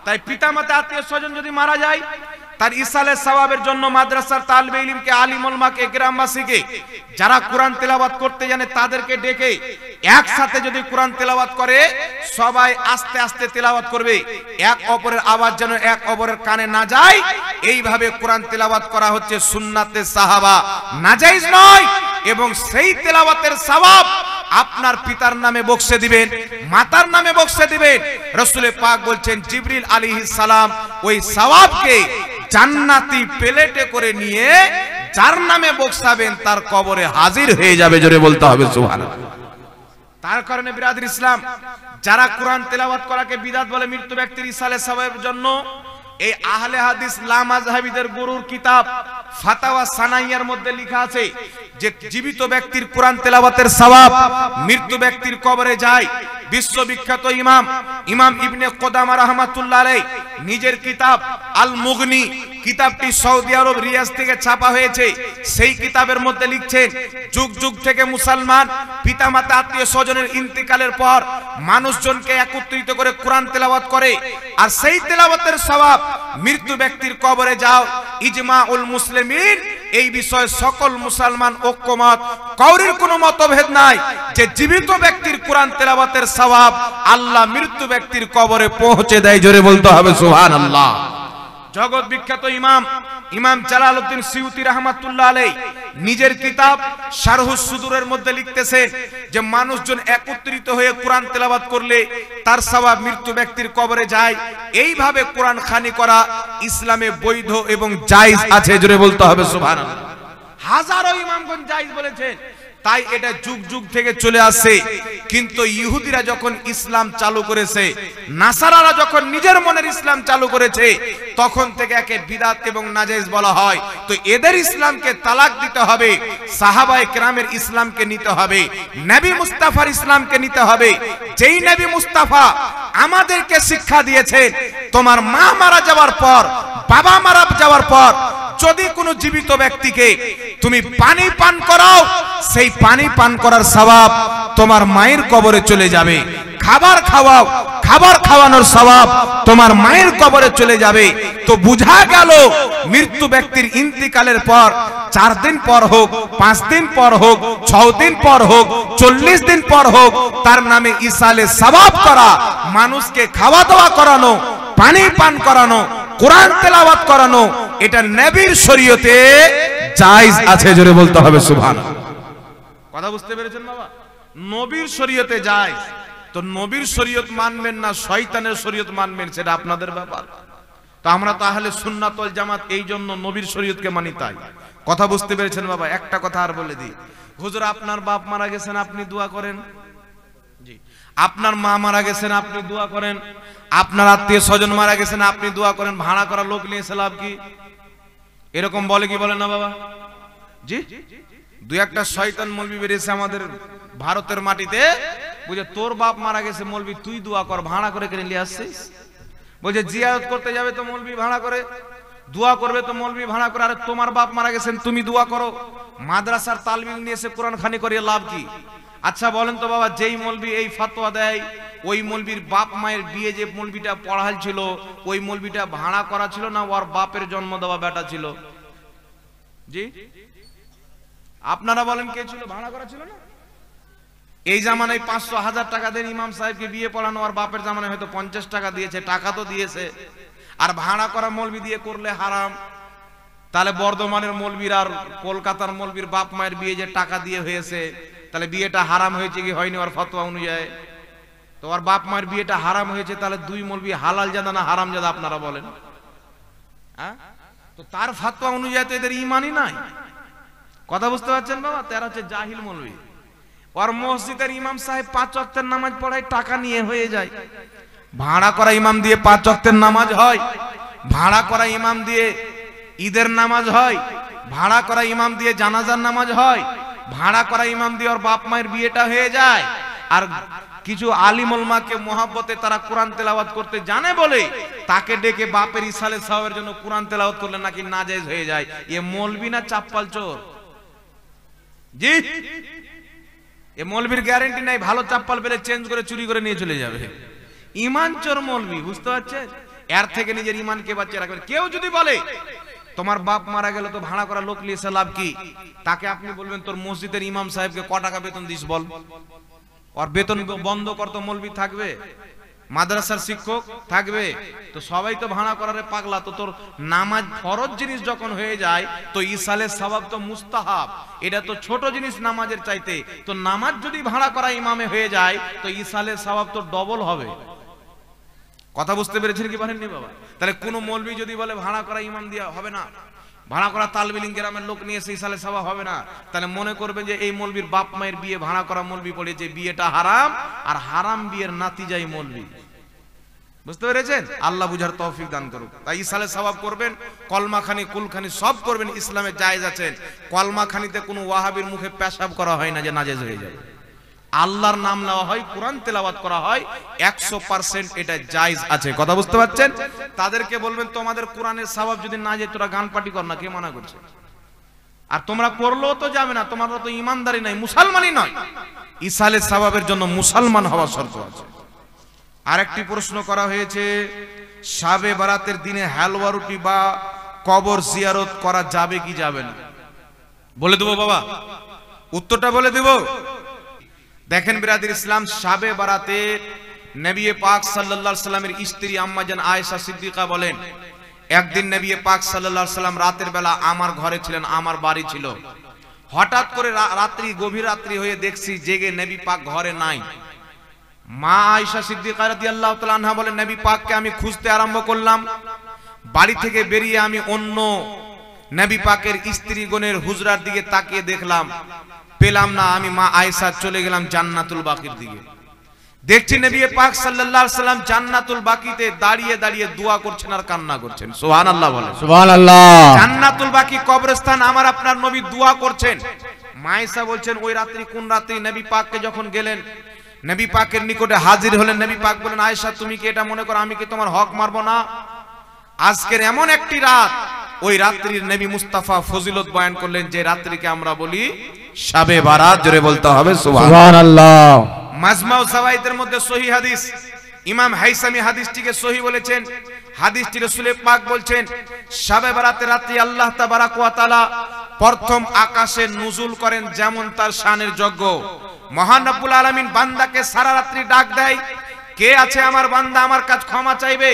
তাই পিতামাতা আত্মীয় স্বজন যদি মারা যায় তার ইসালের সওয়াবের জন্য মাদ্রাসার তালিবে ইলমকে, আলিম ওলামাকে, গ্রামবাসীকে যারা কোরআন তেলাওয়াত করতে জানে তাদেরকে ডেকে একসাথে যদি কোরআন তেলাওয়াত করে সবাই আস্তে আস্তে তেলাওয়াত করবে, এক অপরের আওয়াজ যেন এক অপরের কানে না যায়। এইভাবে কোরআন তেলাওয়াত করা হচ্ছে সুন্নাতে সাহাবা, নাজায়েজ নয়। এবং সেই তেলাওয়াতের সওয়াব আপনার পিতার নামে বক্সে দিবেন, মাতার নামে বক্সে দিবেন। রাসূল পাক বলছেন জিবরিল আলাইহিস সালাম ওই সওয়াবকে জান্নাতি প্লেটে করে নিয়ে যার নামে বক্সাবেন তার কবরে হাজির হয়ে যাবে। জোরে বলতে হবে সুবহানাল্লাহ। তার কারণে বিরাদর ইসলাম যারা কোরআন তেলাওয়াত করাকে বিদআত বলে মৃত্যু ব্যক্তির ইসালে সওয়াবের জন্য, এই আহলে হাদিস লা মাযহাবিদের গুরুর কিতাব ফাতাওয়া সানাইয়ার মধ্যে লেখা আছে যে জীবিত ব্যক্তির কোরআন তেলাওয়াতের সওয়াব মৃত্যু ব্যক্তির কবরে যায়। বিশ্ববিখ্যাত ইমাম ইবনে কুদামা রাহমাতুল্লাহ আলাইহি নিজের কিতাব আল মুগনি, কিতাবটি সৌদি আরব রিয়াজ থেকে ছাপা হয়েছে, সেই কিতাবের মধ্যে লিখছেন যুগ যুগ থেকে মুসলমান পিতামাতা আত্মীয় স্বজনের ইন্তিকালের পর মানুষজনকে একত্রিত করে কোরআন তেলাওয়াত করে, আর সেই তেলাওয়াতের সওয়াব মৃত্যু ব্যক্তির কবরে যাও। ইজমাউল মুসলিমিন, এই বিষয়ে সকল মুসলমান ঐক্যমত, কারোর কোনো মতভেদ নাই যে জীবিত ব্যক্তির কোরআন তেলাওয়াতের সওয়াব আল্লাহ মৃত্যু ব্যক্তির কবরে পৌঁছে দেয়। জোরে বলতে হবে সুবহানাল্লাহ। জগৎ বিখ্যাত ইমাম জালালউদ্দিন সিউতি রাহমাতুল্লাহ আলাইহি নিজের কিতাব শারহুস সুদুরের মধ্যে লিখতেছেন যে মানুষজন একত্রিত হয়ে কোরআন তেলাওয়াত করলে তার সওয়াব মৃত্যু ব্যক্তির কবরে যায়। এইভাবে কোরআন খানি করা ইসলামে বৈধ এবং জায়েজ আছে। জোরে বলতে হবে সুবহানাল্লাহ। হাজারো ইমামগণ জায়েজ বলেছেন, তাই এটা যুগ যুগ থেকে চলে আসে। কিন্তু ইহুদিরা যখন ইসলাম চালু করেছে, নাসারারা যখন নিজের মনের ইসলাম চালু করেছে, তখন থেকে একে বিদআত এবং নাজায়েজ বলা হয়। তো এদের ইসলামকে তালাক দিতে হবে, সাহাবায়ে কেরামের ইসলামকে নিতে হবে, নবী মুস্তাফার ইসলামকে নিতে হবে। যেই নবী মুস্তাফা আমাদেরকে শিক্ষা দিয়েছেন তোমার মা মারা যাওয়ার পর, বাবা মারা যাওয়ার পর যদি কোনো জীবিত ব্যক্তিকে তুমি পানি পান করাও, সেই পানি পান করার সওয়াব তোমার মায়ের কবরে চলে যাবে। খাবার খাওয়াও, খাবার খাওয়ানোর সওয়াব তোমার মায়ের কবরে চলে যাবে। তো বুঝা গেল মৃত্যু ব্যক্তির ইন্তিকালের পর 4 দিন পর হোক, 5 দিন পর হোক, 6 দিন পর হোক, 40 দিন পর হোক, তার নামে ইসালে সওয়াব করা, মানুষকে খাওয়া দাওয়া করানো, পানি পান করানো, কোরআন তেলাওয়াত করানো, এটা নবীর শরীয়তে জায়েজ আছে। জোরে বলতে হবে সুবহানাল্লাহ। কথা বুঝতে পেরেছেন বাবা? নবীর শরীয়তে যায়, তো নবীর শরীয়ত মানবেন না শয়তানের শরীয়ত মানবেন সেটা আপনাদের ব্যাপার। তো আমরা তাহলে সুন্নাত ওয়াল জামাত এই জন্য নবীর শরীয়তকে মানি। তাই কথা বুঝতে পেরেছেন বাবা? একটা কথা আর বলে দিই, হুজুর আপনার বাপ মারা গেছেন আপনি দোয়া করেন, জি আপনার মা মারা গেছেন আপনি দোয়া করেন, আপনার আত্মীয় স্বজন মারা গেছেন আপনি দোয়া করেন, ভাড়া করা লোক নিয়ে এসে লাভ কি? এরকম বলে কি বলে না বাবা? জি দুই একটা শয়তান মৌলবি বেরিয়েছে আমাদের ভারতের মাটিতে, বুঝে তোর বাপ মারা গেছে মৌলবি তুই দোয়া কর, ভাড়া করে কিনে নিয়ে আসছিস। বলছে জিয়ারত করতে যাবে তো মৌলবি ভাড়া করে, দোয়া করবে তো মৌলবি ভাড়া করে। আরে তোমার বাপ মারা গেছেন তুমি দোয়া করো, মাদ্রাসার তালবিল নিয়ে এসে কোরআন খানি করিয়ে লাভ কি? আচ্ছা বলেন তো বাবা, যেই মৌলবি এই ফাতোয়া দেয় ওই মৌলবির বাপ মায়ের বিয়ে যে মৌলবিটা পড়াল ছিল ওই মৌলবিটা ভাড়া করা ছিল না ওর বাপের জন্ম দেওয়া বেটা ছিল? জি আপনারা বলেন কে ছিল? ভাড়া করা ছিল না? এই জামানায় 500-1000 টাকা দেন ইমাম সাহেবকে বিয়ে পড়ানো, আর বাপের জামানায় হয়তো 50 টাকা দিয়েছে, টাকা তো দিয়েছে। আর ভাড়া করা মৌলবি দিয়ে করলে হারাম। তাহলে বর্ধমানের মৌলবীর আর কলকাতার মৌলবীর বাপ মায়ের বিয়ে যে টাকা দিয়ে হয়েছে, তাহলে বিয়েটা হারাম হয়েছে কি হয়নি ওর ফতোয়া অনুযায়ী? তো ওর বাপ মায়ের বিয়েটা হারাম হয়েছে, তাহলে দুই মৌলবি হালাল জাদা না হারাম জাদা আপনারা বলেন? হ্যাঁ, তো তার ফতোয়া অনুযায়ী তো এদের ঈমানই নাই। কথা বুঝতে পারছেন বাবা? তারা হচ্ছে জাহিল মৌলবি। আর মসজিদের ইমাম সাহেব 5 ওয়াক্তের নামাজ পড়ায় টাকা নিয়ে হয়ে যায়, ভাড়া করা ইমাম দিয়ে 5 ওয়াক্তের নামাজ হয়, ভাড়া করা ইমাম দিয়ে ঈদের নামাজ হয়, ভাড়া করা ইমাম দিয়ে জানাজার নামাজ হয়, ভাড়া করা ইমাম দিয়ে ওর বাপ মায়ের বিয়েটা হয়ে যায়। আর কিছু আলিম উলামাকে মহব্বতে তারা কোরআন তেলাওয়াত করতে জানে বলে তাকে ডেকে বাপের ইসালে সাহেবের জন্য কোরআন তেলাওয়াত করলে নাকি নাজায়েজ হয়ে যায়। এ মৌলবি না চাপ্পাল চোর? জি এ মৌলবীর গ্যারান্টি নাই ভালো চাপ্পাল পেলে চেঞ্জ করে চুরি করে নিয়ে চলে যাবে। ঈমান চোর মৌলবি, বুঝতে পারছেন? এর থেকে নিজের ঈমানকে বাঁচিয়ে রাখবেন। কেউ যদি বলে তোমার বাপ মারা গেল তো ভাড়া করা লোক নিয়ে এসে লাভ কি, তাকে আপনি বলবেন তোর মসজিদের ইমাম সাহেবকে ক টাকা বেতন দিস বল, আর বেতন বন্ধ করতো মৌলবি থাকবে, মাদ্রাসার শিক্ষক থাকবে, তো সবাই তো ভাড়া করারে পাগলা। তো তোর নামাজ ফরজ জিনিস যখন হয়ে যায় তো ইসালের সওয়াব তো মুস্তাহাব, এটা তো ছোট জিনিস নামাজের চাইতে। তো নামাজ যদি ভাড়া করা ইমামে হয়ে যায় তো ইসালের সওয়াব তো ডবল হবে। কথা বুঝতে পেরেছেন কি পারেননি বাবা? তাহলে কোন মৌলবি যদি বলে ভাড়া করা ইমাম দিয়া হবে না, ভাড়া করা তালবিলিং গ্রামের লোক নিয়ে এসে ইসালে সওয়াব হবে না, তাহলে মনে করবেন যে এই মৌলবীর বাপ মায়ের বিয়ে ভাড়া করা মৌলবি পড়েছে, বিয়েটা হারাম, আর হারাম বিয়ের নাতিজাই মৌলবি। বুঝতে পেরেছেন? আল্লাহ বুঝার তৌফিক দান করুক। তাই ইসালে সওয়াব করবেন, কলমা খানি কুলখানি সব করবেন, ইসলামে জায়েজ আছে। কলমা খানিতে কোনো ওয়াহাবির মুখে পেশাব করা হয় না যে নাজেজ হয়ে যাবে। আল্লাহর নাম নেওয়া হয়, কোরআন তেলাওয়াত করা হয়, 100% এটা জায়েজ আছে। কথা বুঝতে পারছেন? তাদেরকে বলবেন তোমাদের কোরআনের সওয়াব যদি না যায় তোরা গান পার্টি কর না, কে মানা করছে? আর তোমরা করলেও তো যাবে না, তোমার তো ইমানদারি নাই, মুসলমানই নয়। ইসালে সওয়াবের জন্য মুসলমান হওয়া শর্ত আছে। আরেকটি প্রশ্ন করা হয়েছে, শাবে বারাতের দিনে হালুয়া রুটি বা কবর জিয়ারত করা যাবে কি যাবে না? বলে দেবো বাবা, উত্তরটা বলে দেব। দেখেন বিরাদির ইসলাম, শাবে বারাতে নবী পাক সাল্লাল্লাহু আলাইহি সাল্লামের স্ত্রী আম্মা জান আয়েশা সিদ্দিকা বলেন, একদিন নবী পাক সাল্লাল্লাহু আলাইহি সাল্লাম রাতের বেলা আমার ঘরে ছিলেন, আমার বাড়ি ছিল। হঠাৎ করে রাত্রি, গভীর রাত্রি হয়ে দেখছি জেগে নবী পাক ঘরে নাই। মা আয়েশা সিদ্দিকা রাদিয়াল্লাহু তাআলা আনহা বলেন, নবী পাককে আমি খুঁজতে আরম্ভ করলাম। বাড়ি থেকে বেরিয়ে আমি অন্য নবী পাকের স্ত্রীগণের হুজরার দিকে তাকিয়ে দেখলাম, পেলাম না। আমি মা আয়েশা চলে গেলাম জান্নাতুল বাকির দিকে। দেখছি নবী পাক সাল্লাল্লাহু আলাইহি সাল্লাম জান্নাতুল বাকিতে দাঁড়িয়ে দাঁড়িয়ে দোয়া করছেন আর কান্না করছেন। সুবহানাল্লাহ বলেন। সুবহানাল্লাহ। জান্নাতুল বাকি কবরস্থান, আমার আপনার নবী দোয়া করছেন। মা আয়েশা বলছেন ওই রাত্রি কোন রাত্রি নবী পাককে যখন গেলেন, নবী পাকের নিকটে হাজির হলেন, নবী পাক বলেন, আয়েশা তুমি কি এটা মনে করো আমি কি তোমার হক মারবো না? আজকের এমন একটি রাত, ওই রাত্রির নবী মুস্তাফা ফজিলত বয়ান করলেন যে রাত্রিকে আমরা বলি শাবে বারাত। জোরে বলতে হবে সুবহানাল্লাহ। মাজমাউ যাওয়াইদের মধ্যে সহিহ হাদিস, ইমাম হাইসামি হাদিসটিকে সহিহ বলেছেন। হাদিসটি রাসূল পাক বলছেন, শাবে বারাতের রাত্রি আল্লাহ তাবারক ওয়া তাআলা প্রথম আকাশে নুজুল করেন, যেমন তার শানের যোগ্য। মহান রব্বুল আলামিন বান্দাকে সারা রাত্রি ডাক দেয়, কে আছে আমার বান্দা আমার কাছে ক্ষমা চাইবে,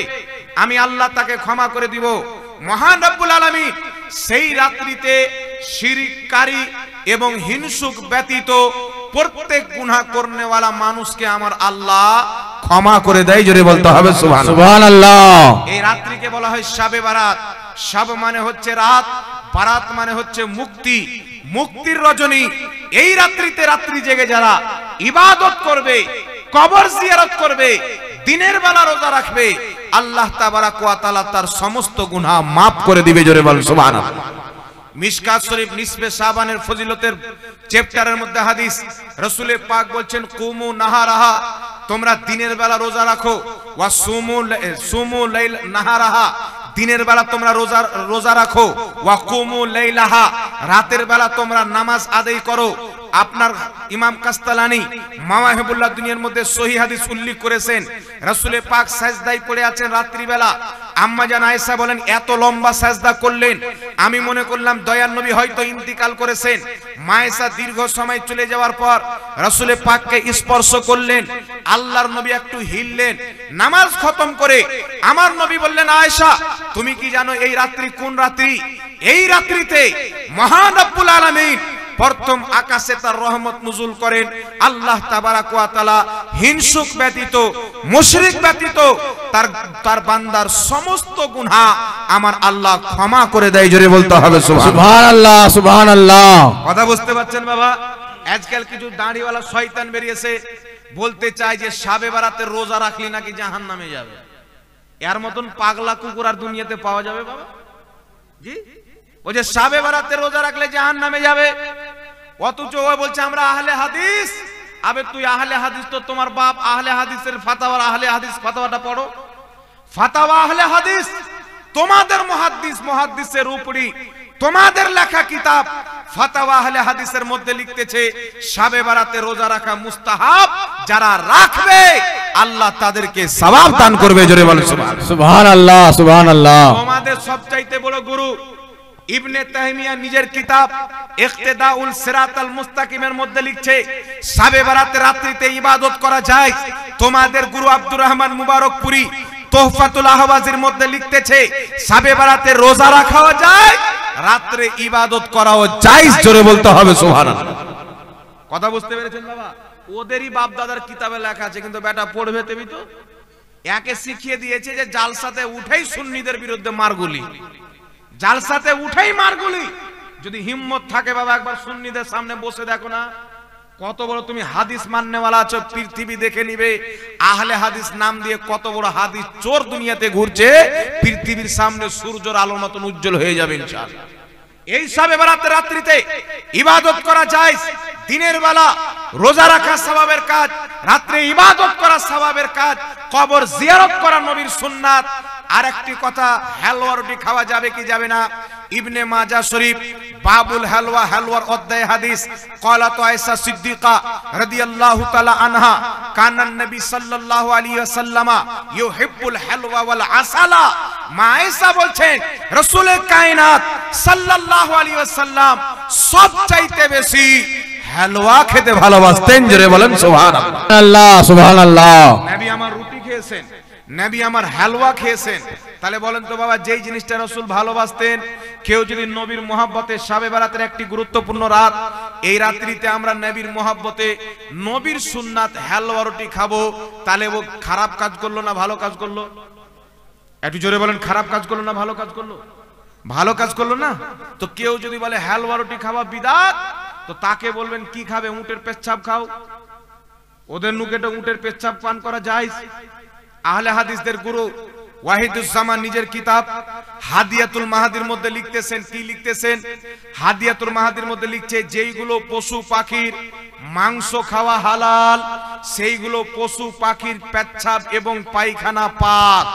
আমি আল্লাহ তাকে ক্ষমা করে দিব। মহান রব্বুল আলামিন সেই রাত্রিতে শিরককারী এবং হিংসুক ব্যতীত প্রত্যেক গুনাহ করনেওয়ালা মানুষকে আমার আল্লাহ ক্ষমা করে দেয়। জোরে বলতে হবে সুবহানাল্লাহ। এই রাত্রিকে বলা হয় শাবে বারাত। শাব মানে হচ্ছে রাত, বারাত মানে হচ্ছে মুক্তি, মুক্তির রজনী। এই রাত্রিতে রাত্রি জেগে যারা ইবাদত করবে, কবর জিয়ারত করবে, দিনের বেলা রোজা রাখবে, আল্লাহ তাবারাক ওয়া তাআলা তার সমস্ত গুনাহ maaf করে দিবে। জোরে বল সুবহানাল্লাহ। মিশকাত শরীফ নিসবে শাবানের ফজিলতের চ্যাপ্টারের মধ্যে হাদিস, রাসূলে পাক বলছেন কুমু নাহারাহা, তোমরা দিনের বেলা রোজা রাখো, ওয়া সুমু লাইল নাহারাহা, দিনের বেলা তোমরা রোজা রাখো, ওয়া কুমু লাইলাহা, রাতের বেলা তোমরা নামাজ আদায় করো। আপনার ইমাম কাস্তালানি মাওয়াহিবুল্লাহ দুনিয়ার মধ্যে সহিহ হাদিস উল্লেখ করেছেন, রাসূলে পাক সাজদায় পড়ে আছেন রাত্রি বেলা। আম্মা জান আয়েশা বলেন এত লম্বা সাজদা করলেন, আমি মনে করলাম দয়ার নবী হয়তো ইন্তিকাল করেছেন। মা আয়েশা দীর্ঘ সময় চলে যাওয়ার পর রাসূলে পাককে স্পর্শ করলেন, আল্লাহর নবী একটু হিললেন। নামাজ খতম করে আমার নবী বললেন, আয়েশা তুমি কি জানো এই রাত্রি কোন রাত্রি? এই রাত্রিতে মহান রব্বুল আলামিন প্রথম আকাশে তার রহমত নজুল করেন। আল্লাহ তাবারাক ওয়া তাআলা হিংসুক ব্যতীত, মুশরিক ব্যতীত তার বান্দার সমস্ত গুনাহ আমার আল্লাহ ক্ষমা করে দেয়। জোরে বলতে হবে সুবহানাল্লাহ, সুবহানাল্লাহ। কথা বুঝতে পারছেন বাবা? আজকাল কিছু দাড়িওয়ালা শয়তান বেরিয়েছে, বলতে চায় যে শাবে বারাতে রোজা রাখলি নাকি জাহান্নামে যাবে। এর মতন পাগলা কুকুর আর দুনিয়াতে পাওয়া যাবে বাবা? জি, ও যে শাবে বারাতে রোজা রাখলে জাহান্নামে যাবে, অথচ ও বলছে আমরা আহলে হাদিস। আবে তুই আহলে হাদিস তো তোমার বাপ আহলে হাদিসের ফাতাওয়া, আহলে হাদিস ফাতাওয়াটা পড়ো। ফাতাওয়া আহলে হাদিস তোমাদের মুহাদ্দিসের উপরই তোমাদের লেখা কিতাব ফাতাওয়া আহলে হাদিসের মধ্যে লিখতেছে শাবে বারাতে রোজা রাখা মুস্তাহাব, যারা রাখবে আল্লাহ তাদেরকে সওয়াব দান করবে। জোরে বলেন সুবহানাল্লাহ, সুবহানাল্লাহ। তোমাদের সবচাইতে বড় গুরু ইবনে তাইমিয়া নিজের কিতাব ইকতিদাউল সিরাতাল মুস্তাকিমের মধ্যে লিখছে শাবে বারাতে রাত্রিতে ইবাদত করা যায়। তোমাদের গুরু আব্দুর রহমান মুবারকপুরি তোহফাতুল আহওয়াজের মধ্যে লিখতেছে শাবে বারাতে রোজা রাখাও যায়, রাত্রে ইবাদত করাও জায়েজ। জোরে বলতে হবে সুবহানাল্লাহ। কথা বুঝতে পেরেছেন বাবা? ওদেরই বাপ দাদার কিতাবে লেখা আছে, কিন্তু বেটা পড়বে তেবি তো। একে শিখিয়ে দিয়েছে যে জালসাতে উঠেই সুন্নিদের বিরুদ্ধে মারগুলি, জালসাতে উঠেই মারগুলি। যদি হিম্মত থাকে বাবা একবার সুন্নিদের সামনে বসে দেখো না, কত বড় তুমি হাদিস মাননেওয়ালা আছো, পৃথিবী দেখে নিবে। আহলে হাদিস নাম দিয়ে কত বড় হাদিস চোর দুনিয়াতে ঘুরছে, পৃথিবীর সামনে সূর্যের আলোর মতন উজ্জ্বল হয়ে যাবে ইনশাআল্লাহ। এই শাবে বারাতে রাত্রিতে ইবাদত করা যায়। দিনের বেলা রোজা রাখা সওয়াবের কাজ, রাত্রে ইবাদত করা সওয়াবের কাজ, কবর জিয়ারত করা নবীর সুন্নাত। আর একটি কথা, হালুয়া রুটি খাওয়া যাবে কি যাবে না? ইবনে মাজাহ শরীফ বাবুল হালওয়া, হালওয়ার অধ্যায় হাদিস, ক্বালাত আয়েশা সিদ্দিকা রাদিয়াল্লাহু তাআলা আনহা কানান নবী সাল্লাল্লাহু আলাইহি ওয়াসাল্লাম ইউহিব্বুল হালওয়া ওয়াল আসালা। মা আয়েশা বলছেন রাসূলের কায়নাত সাল্লাল্লাহু আলাইহি ওয়াসাল্লাম সবচাইতে বেশি হালওয়া খেতে ভালোবাসতেন। জোরে বলেন সুবহানাল্লাহ, সুবহানাল্লাহ। নবী আমার রুটি খেয়েছেন, নবী আমার হালওয়া খেয়েছেন। তাহলে বলেন তো বাবা, যেই জিনিসটা রাসূল ভালোবাসতেন, কেউ যদি নবীর মহব্বতে শাবে বারাতের একটি গুরুত্বপূর্ণ রাত, এই রাত্রিতে আমরা নবীর মহব্বতে নবীর সুন্নাত হালওয়া রুটি খাবো, তাহলে ও খারাপ কাজ করলো না ভালো কাজ করলো? একটু জোরে বলেন, খারাপ কাজ করলো না ভালো কাজ করলো? ভালো কাজ করলো না? তো কেউ যদি বলে হালওয়া রুটি খাওয়া বিদআত, তো তাকে বলবেন কি খাবে? উটের পেচ্ছাপ খাও। ওদের নুকেটে উটের পেচ্ছাপ পান করা জায়েজ। আহলে হাদিসদের গুরু ওয়াহিদুজ্জামান নিজের কিতাব হাদিয়াতুল মাহাদির মধ্যে লিখতেছেন, কি লিখতেছেন? হাদিয়াতুল মাহাদির মধ্যে লিখছে যেইগুলো পশু পাখির মাংস খাওয়া হালাল, সেইগুলো পশু পাখির পেচ্ছাপ এবং পায়খানা পাক।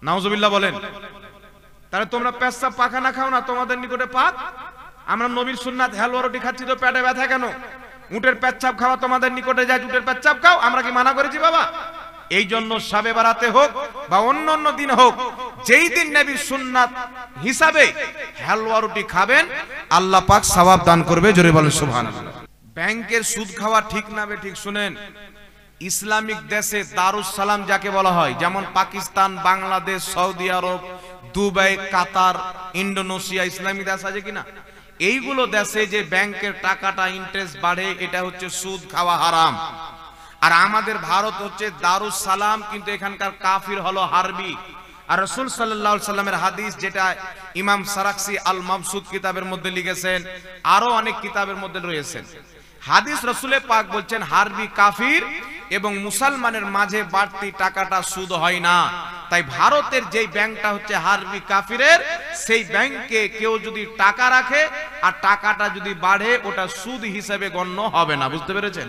নাউজুবিল্লাহ বলেন। তাহলে তোমরা পেচ্ছাপ পায়খানা খাও না, তোমাদের নিকটে পাক। আমরা নবীর সুন্নাত হালুয়া রুটি খাচ্ছি তো পেটে ব্যথা কেন? উটের পেচ্ছাপ খাওয়া তোমাদের নিকটে যায়, উটের পেচ্ছাপ খাও, আমরা কি মানা করেছি বাবা? এই জন্য শাবে বারাতে হোক বা অন্য অন্য দিন হোক, যেই দিন নবীর সুন্নাত হিসাবে হালুয়া রুটি খাবেন, আল্লাহ পাক সওয়াব দান করবে। জোরে বলেন সুবহানাল্লাহ। ব্যাংকের সুদ খাওয়া ঠিক না বে ঠিক? শুনেন, ইসলামিক দেশে দারুস সালাম যাকে বলা হয়, যেমন পাকিস্তান, বাংলাদেশ, সৌদি আরব, দুবাই, কাতার, ইন্দোনেশিয়া, ইসলামিক দেশ আছে কিনা? এইগুলো দেশে যে ব্যাংকের টাকাটা ইন্টারেস্ট বাড়ে, এটা হচ্ছে সুদ খাওয়া হারাম। আর আমাদের ভারত হচ্ছে দারুস সালাম, কিন্তু এখানকার কাফির হলো হারবি। আর রাসূল সাল্লাল্লাহু আলাইহি সাল্লামের হাদিস, যেটা ইমাম সারাকসি আল মাবসুত কিতাবের মধ্যে লিখেছেন, আরো অনেক কিতাবের মধ্যে রয়েছে হাদিস। রাসূলে পাক বলছেন হারবি কাফির এবং মুসলমানের মাঝে বাড়তি টাকাটা সুদ হয় না। তাই ভারতের যেই ব্যাংকটা হচ্ছে হারবি কাফিরের, সেই ব্যাংকে কেউ যদি টাকা রাখে আর টাকাটা যদি বাড়ে, ওটা সুদ হিসেবে গণ্য হবে না। বুঝতে পেরেছেন?